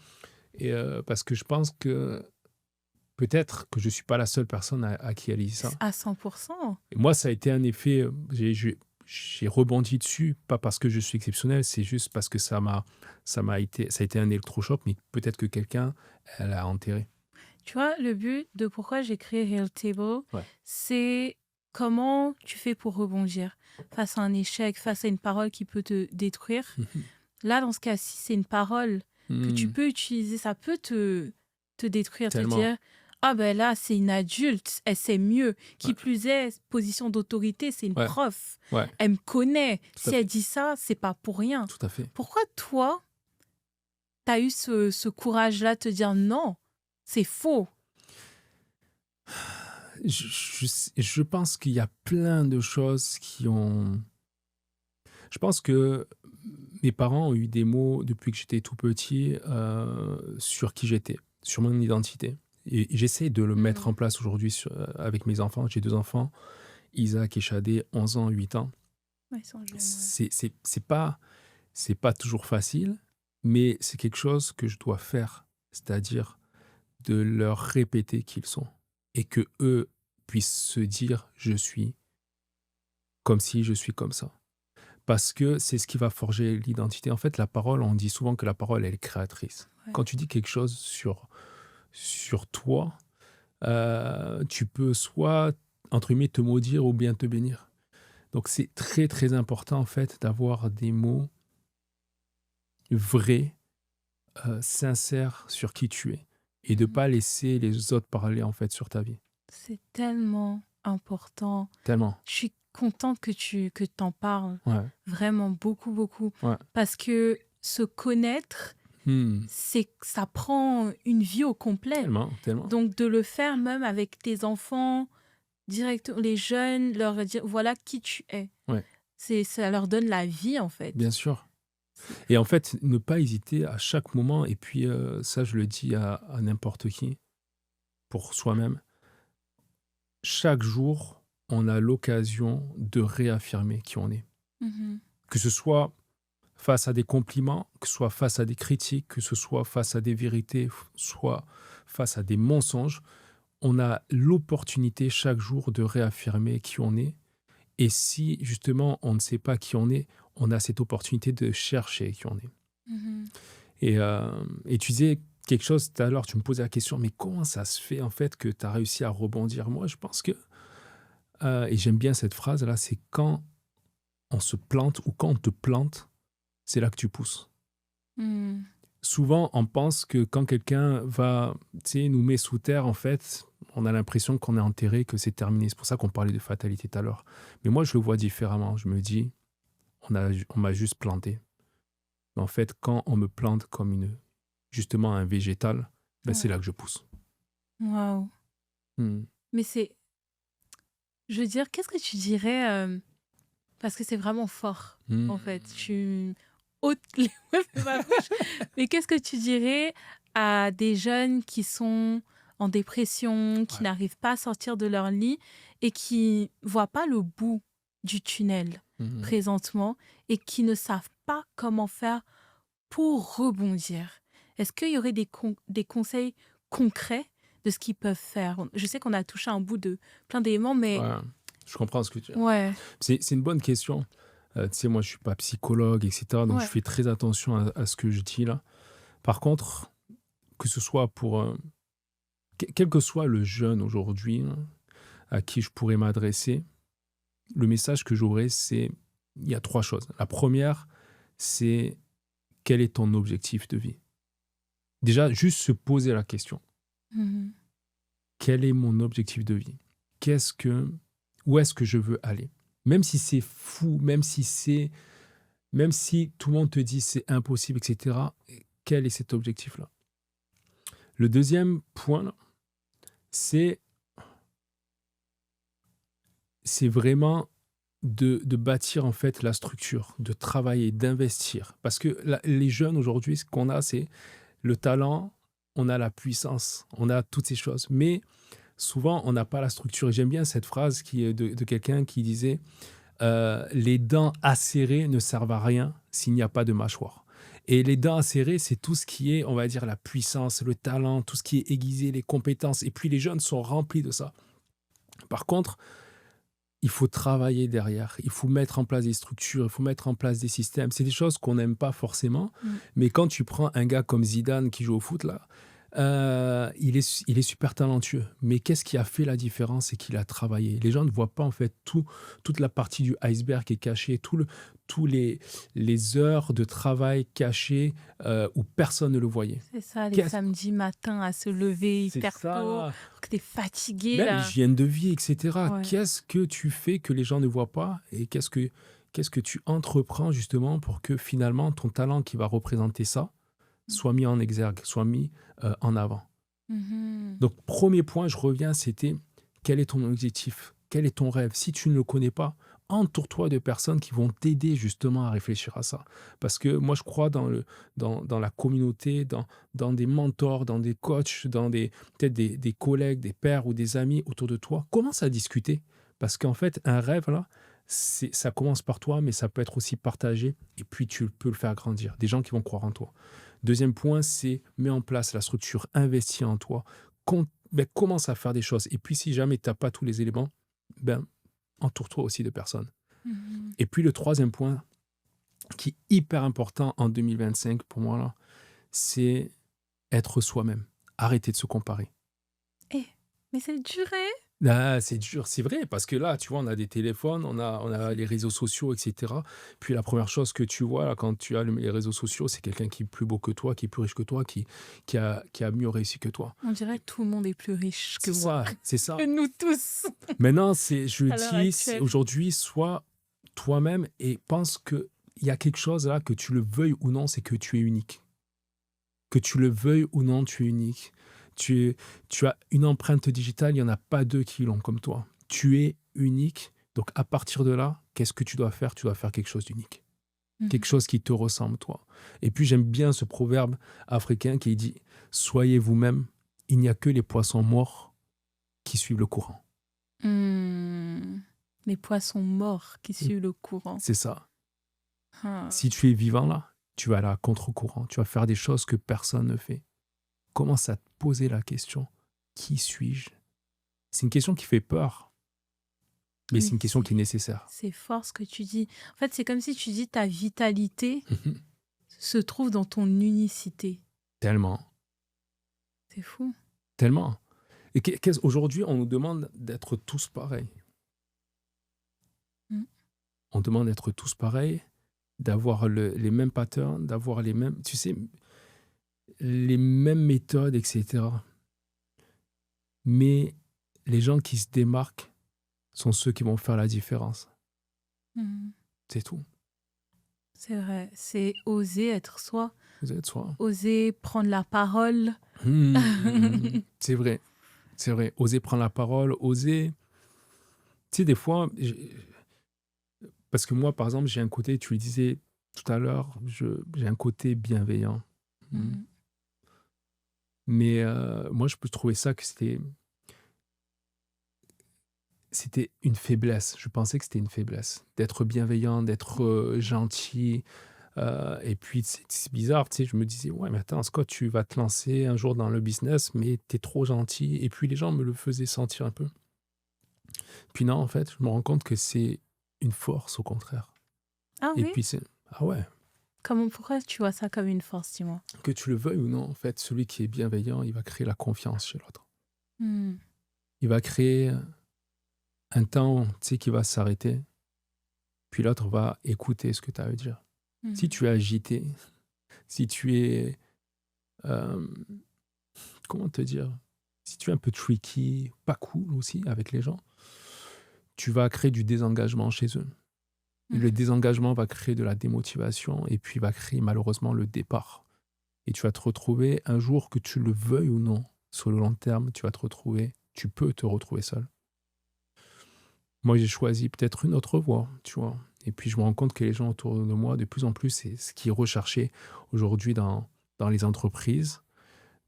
je pense que peut-être que je suis pas la seule personne à qui elle dit ça. À 100%. Et moi, ça a été un effet, j'ai rebondi dessus, pas parce que je suis exceptionnel, c'est juste parce que ça a été un électrochoc, mais peut-être que quelqu'un, elle a enterré. Tu vois, le but de pourquoi j'ai créé Real Table, Ouais. c'est comment tu fais pour rebondir face à un échec, face à une parole qui peut te détruire. Là, dans ce cas-ci, c'est une parole que tu peux utiliser, ça peut te détruire, te Tellement. dire, ah ben là, c'est une adulte, elle sait mieux. Qui Ouais. plus est, position d'autorité, c'est une Ouais. prof. Ouais, Elle me connaît. Tout à Si fait. elle dit ça, c'est pas pour rien. tout à fait. Pourquoi toi, t'as eu ce courage-là de te dire non, c'est faux? Je pense qu'il y a plein de choses qui ont... Je pense que mes parents ont eu des mots depuis que j'étais tout petit sur qui j'étais, sur mon identité. Et j'essaie de le mettre en place aujourd'hui avec mes enfants. J'ai 2 enfants, Isaac et Shadé, 11 ans, 8 ans. Ouais, ils sont jeunes, ouais. C'est pas toujours facile, mais c'est quelque chose que je dois faire. C'est-à-dire de leur répéter qui ils sont. Et que eux puissent se dire « je suis comme si je suis comme ça ». Parce que c'est ce qui va forger l'identité. En fait, la parole, on dit souvent que la parole, elle est créatrice. Ouais. Quand tu dis quelque chose sur toi, tu peux soit, entre guillemets, te maudire ou bien te bénir. Donc, c'est très, très important, en fait, d'avoir des mots vrais, sincères sur qui tu es. Et de ne pas laisser les autres parler, en fait, sur ta vie. C'est tellement important. Tellement. Je suis contente que t'en parles. Ouais. Vraiment, beaucoup, beaucoup. Ouais. Parce que se connaître, ça prend une vie au complet. Tellement, tellement. Donc, de le faire même avec tes enfants, direct, les jeunes, leur dire voilà qui tu es. Ouais. Ça leur donne la vie, en fait. Bien sûr. Et en fait, ne pas hésiter à chaque moment, et puis ça, je le dis à n'importe qui, pour soi-même, chaque jour, on a l'occasion de réaffirmer qui on est. Mhm. Que ce soit face à des compliments, que ce soit face à des critiques, que ce soit face à des vérités, soit face à des mensonges, on a l'opportunité chaque jour de réaffirmer qui on est. Et si justement on ne sait pas qui on est, on a cette opportunité de chercher qui on est. Mhm. Et tu disais quelque chose tout à l'heure, tu me posais la question, mais comment ça se fait en fait que tu as réussi à rebondir? Moi, je pense que, et j'aime bien cette phrase-là, c'est quand on se plante ou quand on te plante, c'est là que tu pousses. Mhm. Souvent, on pense que quand quelqu'un va, tu sais, nous met sous terre, en fait, on a l'impression qu'on est enterré, que c'est terminé. C'est pour ça qu'on parlait de fatalité tout à l'heure. Mais moi, je le vois différemment. Je me dis, on m'a juste planté. Mais en fait, quand on me plante comme justement un végétal, ben, c'est Ouais. là que je pousse. Waouh. Hmm. Mais je veux dire, qu'est-ce que tu dirais parce que c'est vraiment fort, Hmm. en fait. Tu ôtes les mots de ma bouche. Mais qu'est-ce que tu dirais à des jeunes qui sont en dépression, qui Ouais. n'arrivent pas à sortir de leur lit et qui voient pas le bout du tunnel Mhm. présentement et qui ne savent pas comment faire pour rebondir? Est-ce qu'il y aurait des conseils concrets de ce qu'ils peuvent faire? Je sais qu'on a touché un bout de plein d'éléments, mais Ouais, je comprends ce que tu dis. ouais, C'est une bonne question. Tu sais, moi, je suis pas psychologue, etc. Donc, je ouais. fais très attention à ce que je dis là. Par contre, que ce soit pour quel que soit le jeune aujourd'hui hein, à qui je pourrais m'adresser, le message que j'aurais, c'est il y a trois choses. La première, c'est quel est ton objectif de vie? Déjà, juste se poser la question. Mhm. Quel est mon objectif de vie? Qu'est-ce que, où est-ce que je veux aller? Même si c'est fou, même si tout le monde te dit c'est impossible, etc. Quel est cet objectif-là? Le deuxième point, là, c'est c'est vraiment de bâtir en fait la structure, de travailler, d'investir. Parce que les jeunes aujourd'hui, ce qu'on a, c'est le talent, on a la puissance, on a toutes ces choses. Mais souvent, on n'a pas la structure. Et j'aime bien cette phrase qui est de quelqu'un qui disait les dents acérées ne servent à rien s'il n'y a pas de mâchoire. Et les dents acérées, c'est tout ce qui est, on va dire, la puissance, le talent, tout ce qui est aiguisé, les compétences. Et puis les jeunes sont remplis de ça. Par contre, il faut travailler derrière, il faut mettre en place des structures, il faut mettre en place des systèmes. C'est des choses qu'on n'aime pas forcément, Mm. mais quand tu prends un gars comme Zidane qui joue au foot, là, il est super talentueux. Mais qu'est-ce qui a fait la différence? C'est qu'il a travaillé. Les gens ne voient pas en fait toute la partie du iceberg qui est cachée, tous les heures de travail cachées où personne ne le voyait. C'est ça, les Qu'est-ce samedis matins à se lever C'est hyper tôt, ça. que t'es fatigué Même là. l'hygiène de vie, etc. Ouais. Qu'est-ce que tu fais que les gens ne voient pas et qu'est-ce que tu entreprends justement pour que finalement ton talent qui va représenter ça soit mis en exergue, soit mis en avant. Mhm. Donc, premier point, je reviens, c'était quel est ton objectif? Quel est ton rêve? Si tu ne le connais pas, entoure-toi de personnes qui vont t'aider justement à réfléchir à ça. Parce que moi, je crois dans la communauté, dans des mentors, dans des coachs, peut-être des collègues, des pères ou des amis autour de toi. Commence à discuter. Parce qu'en fait, un rêve, là, ça commence par toi, mais ça peut être aussi partagé. Et puis, tu peux le faire grandir. Des gens qui vont croire en toi. Deuxième point, c'est mets en place la structure, investis en toi, commence à faire des choses. Et puis, si jamais tu n'as pas tous les éléments, ben, entoure-toi aussi de personnes. Mhm. Et puis, le troisième point, qui est hyper important en 2025 pour moi, là, c'est être soi-même. Arrêter de se comparer. Eh, mais c'est dur, hein? Ah, c'est dur, c'est vrai, parce que là, tu vois, on a des téléphones, on a les réseaux sociaux, etc. Puis la première chose que tu vois là, quand tu as les réseaux sociaux, c'est quelqu'un qui est plus beau que toi, qui est plus riche que toi, qui a mieux réussi que toi. On dirait que tout le monde est plus riche que C'est moi. ça, c'est ça. Que nous tous, Maintenant, je à l'heure dis, actuelle. aujourd'hui, sois toi-même et pense qu'il y a quelque chose là, que tu le veuilles ou non, c'est que tu es unique. Que tu le veuilles ou non, tu es unique. Tu as une empreinte digitale, il n'y en a pas deux qui l'ont comme toi. Tu es unique. Donc, à partir de là, qu'est-ce que tu dois faire? Tu dois faire quelque chose d'unique. Quelque Mhm. chose qui te ressemble, toi. Et puis, j'aime bien ce proverbe africain qui dit « Soyez vous-même, il n'y a que les poissons morts qui suivent le courant. Hmm. Les poissons morts qui Mm. suivent le courant. C'est ça. Ah. Si tu es vivant là, tu vas aller à contre-courant. Tu vas faire des choses que personne ne fait. Commence à te poser la question. Qui suis-je? C'est une question qui fait peur, mais c'est Mais une question qui est nécessaire. c'est fort ce que tu dis. En fait, c'est comme si tu dis ta vitalité se trouve dans ton unicité. Tellement, C'est fou. tellement. Et aujourd'hui, on nous demande d'être tous pareils. Mm. On demande d'être tous pareils, d'avoir les mêmes patterns, d'avoir les mêmes, tu sais, les mêmes méthodes, etc. Mais les gens qui se démarquent sont ceux qui vont faire la différence. Mm. C'est tout. C'est vrai. C'est oser être soi, Vous êtes soi. oser prendre la parole. C'est vrai. C'est vrai. Oser prendre la parole, oser. Tu sais, des fois, parce que moi, par exemple, j'ai un côté, tu le disais tout à l'heure, j'ai un côté bienveillant. Mm. Mais moi, je peux trouver ça que c'était une faiblesse. Je pensais que c'était une faiblesse. D'être bienveillant, d'être gentil. Et puis, c'est bizarre, tu sais, je me disais, ouais, mais attends, Scott, tu vas te lancer un jour dans le business, mais t'es trop gentil. Et puis, les gens me le faisaient sentir un peu. Puis non, en fait, je me rends compte que c'est une force, au contraire. Ah Et oui? puis, ah ouais, Pourquoi tu vois ça comme une force, dis-moi? que tu le veuilles ou non, en fait, celui qui est bienveillant, il va créer la confiance chez l'autre. Mm. Il va créer un temps, tu sais, qui va s'arrêter. Puis l'autre va écouter ce que tu as à dire. Si Mm. tu es agité, si tu es, euh, comment te dire, si tu es un peu tricky, pas cool aussi avec les gens, tu vas créer du désengagement chez eux. Et le Mm. désengagement va créer de la démotivation et puis va créer malheureusement le départ. Et tu vas te retrouver un jour, que tu le veuilles ou non, sur le long terme, tu peux te retrouver seul. Moi, j'ai choisi peut-être une autre voie, tu vois. Et puis, je me rends compte que les gens autour de moi, de plus en plus, c'est ce qui est recherché aujourd'hui dans les entreprises,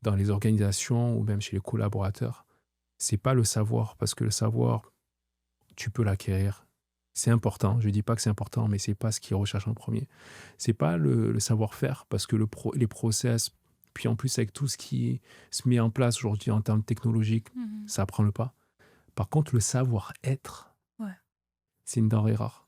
dans les organisations ou même chez les collaborateurs. C'est pas le savoir, parce que le savoir, tu peux l'acquérir. C'est important. Je dis pas que c'est important, mais c'est pas ce qui recherche en premier. C'est pas le savoir-faire, parce que les process, puis en plus avec tout ce qui se met en place aujourd'hui en termes technologiques, Mhm. ça prend le pas. Par contre, le savoir-être, Ouais. c'est une denrée rare.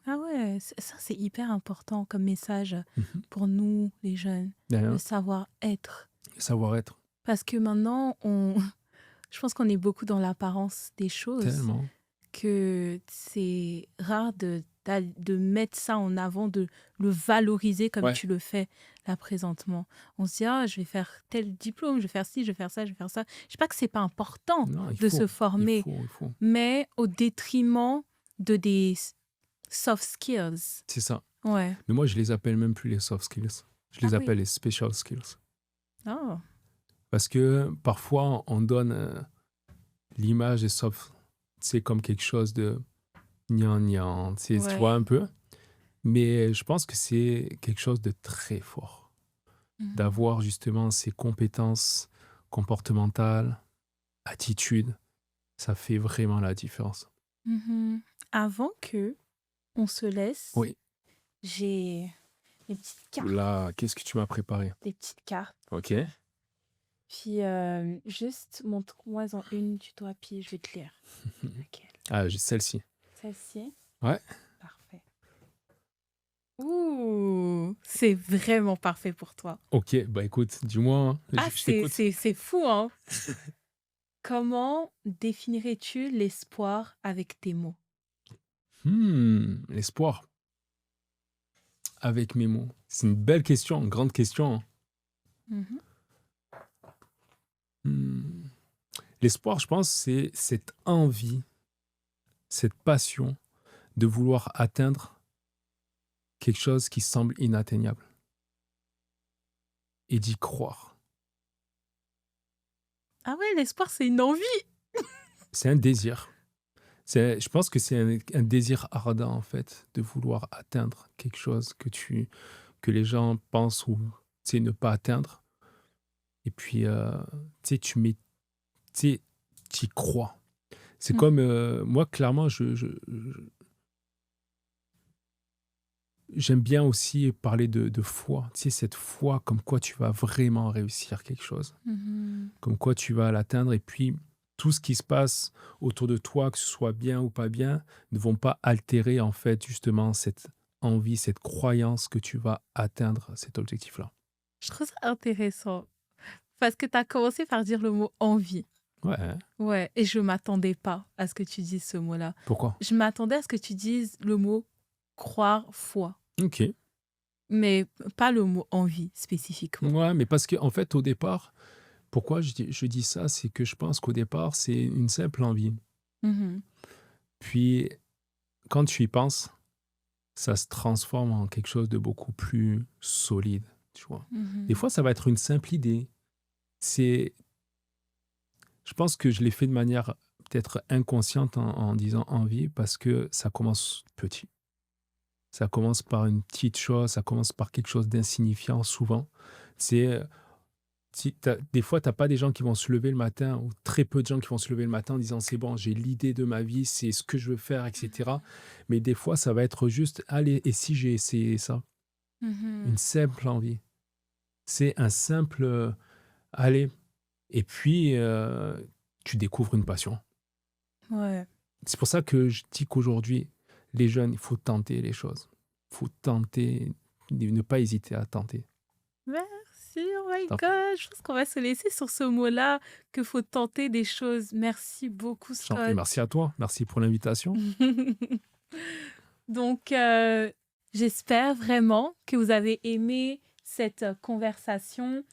Ah ouais, ça c'est hyper important comme message Mhm. pour nous, les jeunes, le Derrière, savoir-être. le savoir-être, Parce que maintenant, je pense qu'on est beaucoup dans l'apparence des choses, tellement. que c'est rare de mettre ça en avant, de le valoriser comme Ouais. tu le fais là présentement. On se dit, ah, je vais faire tel diplôme, je vais faire ci, je vais faire ça, je vais faire ça. Je sais pas que c'est pas important Non, de se former, il faut. mais au détriment de des soft skills. C'est ça. Ouais. Mais moi, je les appelle même plus les soft skills. Je Ah les oui. appelle les special skills. Oh. Parce que parfois, on donne l'image des soft, c'est comme quelque chose de gnangnan, tu Ouais. vois un peu. Mais je pense que c'est quelque chose de très fort. Mhm. D'avoir justement ces compétences comportementales, attitudes, ça fait vraiment la différence. Mhm. Avant que on se laisse, Oui. j'ai des petites cartes. Là, qu'est-ce que tu m'as préparé? Des petites cartes. Ok. Puis juste montre-moi-en une du doigt, puis je vais te lire. Laquelle? Ah, j'ai celle-ci. Celle-ci? Ouais. Parfait. Ouh, c'est vraiment parfait pour toi. Ok, bah écoute, dis-moi, hein. Ah, Je t'écoute. c'est fou, hein? Comment définirais-tu l'espoir avec tes mots? L'espoir avec mes mots. C'est une belle question, une grande question, hein. Mhm. Hmm. L'espoir, je pense, c'est cette envie, cette passion de vouloir atteindre quelque chose qui semble inatteignable et d'y croire. Ah ouais, l'espoir, c'est une envie. C'est un désir. Je pense que c'est un désir ardent, en fait, de vouloir atteindre quelque chose que les gens pensent ou tu sais, ne pas atteindre. Et puis, tu sais, tu y crois. C'est Mmh. comme, moi clairement j'aime bien aussi parler de foi. Tu sais, cette foi comme quoi tu vas vraiment réussir quelque chose, Mmh. comme quoi tu vas l'atteindre et puis tout ce qui se passe autour de toi, que ce soit bien ou pas bien, ne vont pas altérer en fait justement cette envie, cette croyance que tu vas atteindre cet objectif-là. Je trouve ça intéressant parce que tu as commencé par dire le mot «envie». Ouais, hein. Ouais, et je m'attendais pas à ce que tu dises ce mot-là. Pourquoi? Je m'attendais à ce que tu dises le mot «croire», «foi», OK. mais pas le mot «envie» spécifiquement. Ouais, mais parce qu'en fait au départ, pourquoi je dis ça? C'est que je pense qu'au départ, c'est une simple envie. Mmh. Puis quand tu y penses, ça se transforme en quelque chose de beaucoup plus solide, tu vois? Des Mmh. fois, ça va être une simple idée. C'est Je pense que je l'ai fait de manière peut-être inconsciente en disant envie parce que ça commence petit. Ça commence par une petite chose, ça commence par quelque chose d'insignifiant souvent. C'est, si des fois, tu as pas des gens qui vont se lever le matin ou très peu de gens qui vont se lever le matin en disant: «C'est bon, j'ai l'idée de ma vie, c'est ce que je veux faire» et cetera. Mais des fois, ça va être juste: «Allez, et si j'ai essayé ça?» Une Mmh. simple envie. C'est un simple, «Allez» et puis, tu découvres une passion. Ouais. C'est pour ça que je dis qu'aujourd'hui, les jeunes, il faut tenter les choses. Il faut tenter, ne pas hésiter à tenter. Merci, oh my T'en prie. God! Je pense qu'on va se laisser sur ce mot-là, que faut tenter des choses. Merci beaucoup, J'en prie, Scott. merci à toi. Merci pour l'invitation. Donc, j'espère vraiment que vous avez aimé cette conversation.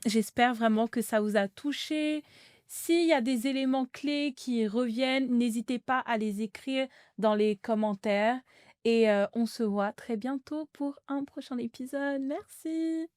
J'espère vraiment que ça vous a touché. S'il y a des éléments clés qui reviennent, n'hésitez pas à les écrire dans les commentaires et on se voit très bientôt pour un prochain épisode. Merci.